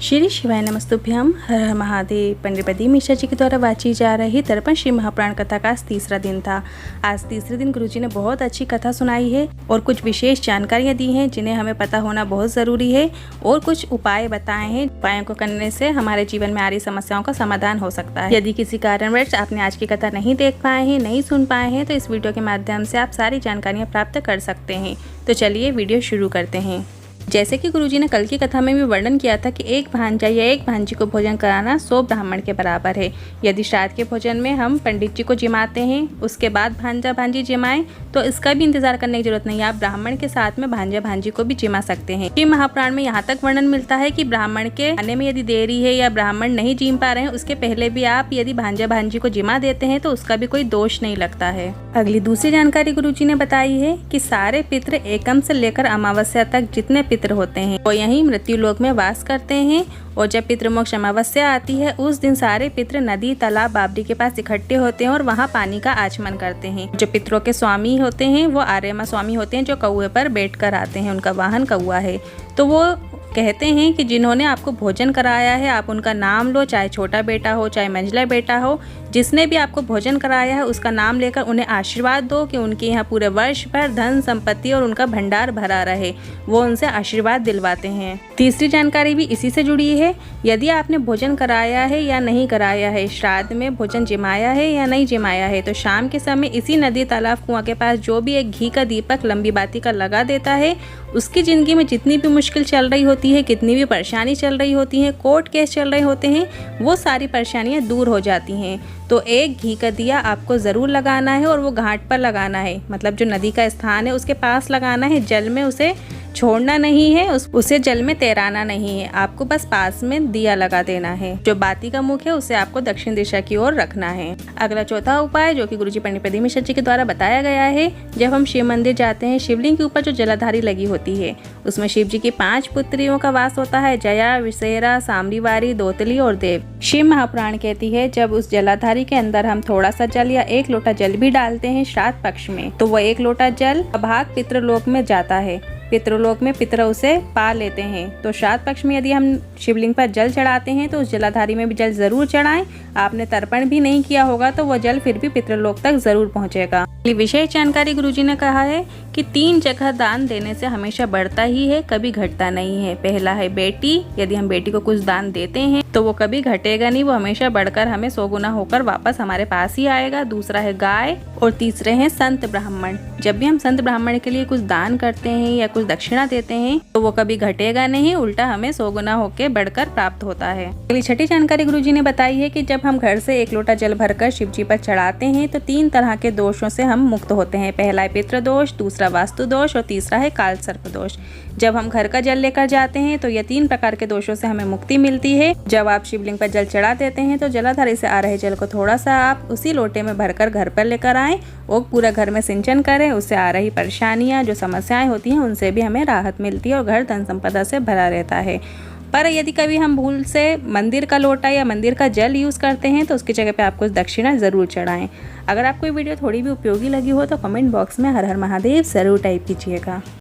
श्री शिवाय नमस्तुभ्यम। हर हर महादेव। पंडित प्रदीप मिश्रा जी के द्वारा वाची जा रही दर्पण श्री महापुराण कथा का आज तीसरा दिन था। आज तीसरे दिन गुरुजी ने बहुत अच्छी कथा सुनाई है और कुछ विशेष जानकारियां दी हैं जिन्हें हमें पता होना बहुत ज़रूरी है, और कुछ उपाय बताए हैं। उपायों को करने से हमारे जीवन में आ रही समस्याओं का समाधान हो सकता है। यदि किसी कारणवश आपने आज की कथा नहीं देख पाए हैं, नहीं सुन पाए हैं, तो इस वीडियो के माध्यम से आप सारी जानकारियाँ प्राप्त कर सकते हैं। तो चलिए वीडियो शुरू करते हैं। जैसे कि गुरुजी ने कल की कथा में भी वर्णन किया था कि एक भांजा या एक भांजी को भोजन कराना 100 ब्राह्मण के बराबर है। यदि श्राद्ध के भोजन में हम पंडित जी को जिमाते हैं, उसके बाद भांजा भांजी जिमाएं, तो इसका भी इंतजार करने की जरूरत नहीं है। आप ब्राह्मण के साथ में भांजा भांजी को भी जिमा सकते हैं। श्री महापुराण में यहाँ तक वर्णन मिलता है कि ब्राह्मण के आने में यदि देरी है या ब्राह्मण नहीं जिम पा रहे हैं, उसके पहले भी आप यदि भांजा भांजी को जिमा देते हैं तो उसका भी कोई दोष नहीं लगता है। अगली दूसरी जानकारी गुरुजी ने बताई है कि सारे पितृ एकम से लेकर अमावस्या तक जितने पितृ होते हैं वो यहीं मृत्यु लोक में वास करते हैं, और जब पितृमोक्ष अमावस्या आती है उस दिन सारे पितृ नदी तालाब बावड़ी के पास इकट्ठे होते हैं और वहाँ पानी का आचमन करते हैं। जो पितरों के स्वामी होते हैं वो आर्यमा स्वामी होते हैं, जो कौए पर बैठ कर आते हैं। उनका वाहन कौआ है। तो वो कहते हैं कि जिन्होंने आपको भोजन कराया है आप उनका नाम लो, चाहे छोटा बेटा हो चाहे मंझला बेटा हो, जिसने भी आपको भोजन कराया है उसका नाम लेकर उन्हें आशीर्वाद दो कि उनके यहाँ पूरे वर्ष भर धन संपत्ति और उनका भंडार भरा रहे। वो उनसे आशीर्वाद दिलवाते हैं। तीसरी जानकारी भी इसी से जुड़ी है। यदि आपने भोजन कराया है या नहीं कराया है, श्राद्ध में भोजन जिमाया है या नहीं जिमाया है, तो शाम के समय इसी नदी तालाब कुआं के पास जो भी एक घी का दीपक लंबी बाती का लगा देता है, उसकी ज़िंदगी में जितनी भी मुश्किल चल रही होती है, कितनी भी परेशानी चल रही होती है, कोर्ट केस चल रहे होते हैं, वो सारी परेशानियां दूर हो जाती हैं। तो एक घी का दिया आपको ज़रूर लगाना है और वो घाट पर लगाना है, मतलब जो नदी का स्थान है उसके पास लगाना है। जल में उसे छोड़ना नहीं है, उसे जल में तैराना नहीं है। आपको बस पास में दिया लगा देना है। जो बाती का मुख है उसे आपको दक्षिण दिशा की ओर रखना है। अगला चौथा उपाय जो कि गुरुजी पंडित प्रदीप मिश्रा जी के द्वारा बताया गया है, जब हम शिव मंदिर जाते हैं, शिवलिंग के ऊपर जो जलाधारी लगी होती है उसमें शिव जी की 5 पुत्रियों का वास होता है, जया, विषेरा, साम्रीवारी, दोतली और देव। शिव महापुराण कहती है जब उस जलाधारी के अंदर हम थोड़ा सा जल या 1 लोटा जल भी डालते हैं श्राद्ध पक्ष में, तो वो 1 लोटा जल भाग पितृलोक में जाता है। पितृलोक में पितर उसे पा लेते हैं। तो श्राद्ध पक्ष में यदि हम शिवलिंग पर जल चढ़ाते हैं तो उस जलाधारी में भी जल जरूर चढ़ाएं। आपने तर्पण भी नहीं किया होगा तो वह जल फिर भी पितृलोक तक जरूर पहुंचेगा। विशेष जानकारी गुरुजी ने कहा है कि 3 जगह दान देने से हमेशा बढ़ता ही है, कभी घटता नहीं है। पहला है बेटी, यदि हम बेटी को कुछ दान देते हैं तो वो कभी घटेगा नहीं, वो हमेशा बढ़कर हमें 100 गुना होकर वापस हमारे पास ही आएगा। दूसरा है गाय, और तीसरे हैं संत ब्राह्मण। जब भी हम संत ब्राह्मण के लिए कुछ दान करते हैं या कुछ दक्षिणा देते हैं तो वो कभी घटेगा नहीं, उल्टा हमें 100 गुना होकर बढ़कर प्राप्त होता है। अगली छठी जानकारी गुरुजी ने बताई है कि जब हम घर से 1 लोटा जल भरकर शिव जी पर चढ़ाते हैं तो 3 तरह के दोषों से हम मुक्त होते हैं। पहला है पितृ दोष, दूसरा वास्तु दोष और तीसरा है काल सर्प दोष। जब हम घर का जल लेकर जाते हैं तो यह 3 प्रकार के दोषों से हमें मुक्ति मिलती है। जब आप शिवलिंग पर जल चढ़ा देते हैं तो जलाधारी से आ रहे जल को थोड़ा सा आप उसी लोटे में भरकर घर पर लेकर आएं और पूरा घर में सिंचन करें। उससे आ रही परेशानियां, जो समस्याएं होती हैं, उनसे भी हमें राहत मिलती है और घर धन संपदा से भरा रहता है। पर यदि कभी हम भूल से मंदिर का लोटा या मंदिर का जल यूज़ करते हैं तो उसकी जगह पे आप कुछ दक्षिणा ज़रूर चढ़ाएं। अगर आपको ये वीडियो थोड़ी भी उपयोगी लगी हो तो कमेंट बॉक्स में हर हर महादेव ज़रूर टाइप कीजिएगा।